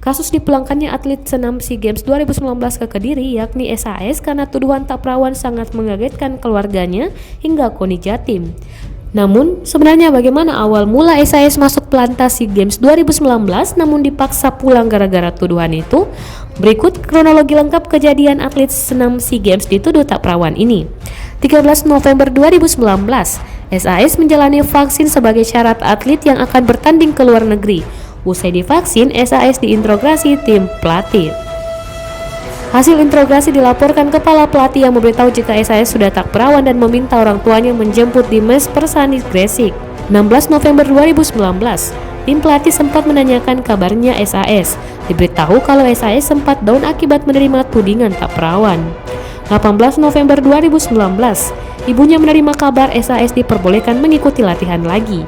Kasus dipulangkannya atlet senam SEA Games 2019 ke Kediri yakni SAS karena tuduhan tak perawan sangat mengagetkan keluarganya hingga KONI Jatim. Namun, sebenarnya bagaimana awal mula SAS masuk pelatnas SEA Games 2019 namun dipaksa pulang gara-gara tuduhan itu? Berikut kronologi lengkap kejadian atlet senam SEA Games dituduh tak perawan ini. 13 November 2019, SAS menjalani vaksin sebagai syarat atlet yang akan bertanding ke luar negeri. Usai divaksin, SAS diinterogasi tim pelatih. Hasil interogasi dilaporkan kepala pelatih yang memberitahu jika SAS sudah tak perawan dan meminta orang tuanya menjemput di Mes Persani Gresik. 16 November 2019, tim pelatih sempat menanyakan kabarnya SAS. Diberitahu kalau SAS sempat down akibat menerima tudingan tak perawan. 18 November 2019, ibunya menerima kabar SAS diperbolehkan mengikuti latihan lagi.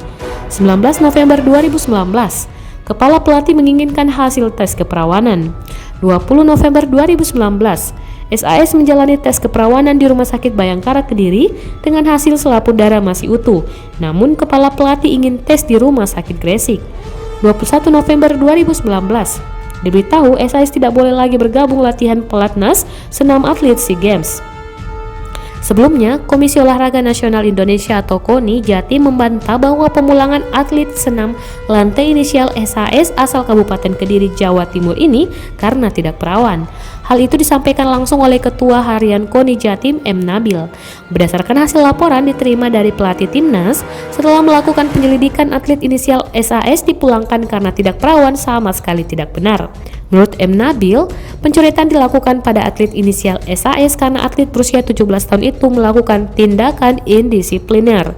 19 November 2019, kepala pelatih menginginkan hasil tes keperawanan. 20 November 2019, SAS menjalani tes keperawanan di Rumah Sakit Bayangkara Kediri dengan hasil selaput darah masih utuh. Namun kepala pelatih ingin tes di Rumah Sakit Gresik. 21 November 2019, diberitahu SAS tidak boleh lagi bergabung latihan pelatnas senam atlet SEA Games. Sebelumnya, Komisi Olahraga Nasional Indonesia atau KONI Jatim membantah bahwa pemulangan atlet senam lantai inisial SAS asal Kabupaten Kediri, Jawa Timur ini karena tidak perawan. Hal itu disampaikan langsung oleh Ketua Harian KONI Jatim M. Nabil. Berdasarkan hasil laporan diterima dari pelatih timnas, setelah melakukan penyelidikan atlet inisial SAS dipulangkan karena tidak perawan sama sekali tidak benar. Menurut M. Nabil, pencoretan dilakukan pada atlet inisial SAS karena atlet berusia 17 tahun itu melakukan tindakan indisipliner.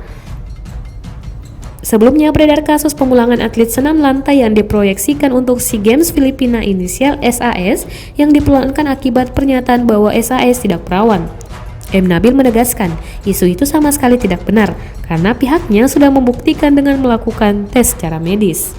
Sebelumnya beredar kasus pemulangan atlet senam lantai yang diproyeksikan untuk SEA Games Filipina inisial SAS yang dipulangkan akibat pernyataan bahwa SAS tidak perawan. M. Nabil menegaskan, isu itu sama sekali tidak benar karena pihaknya sudah membuktikan dengan melakukan tes secara medis.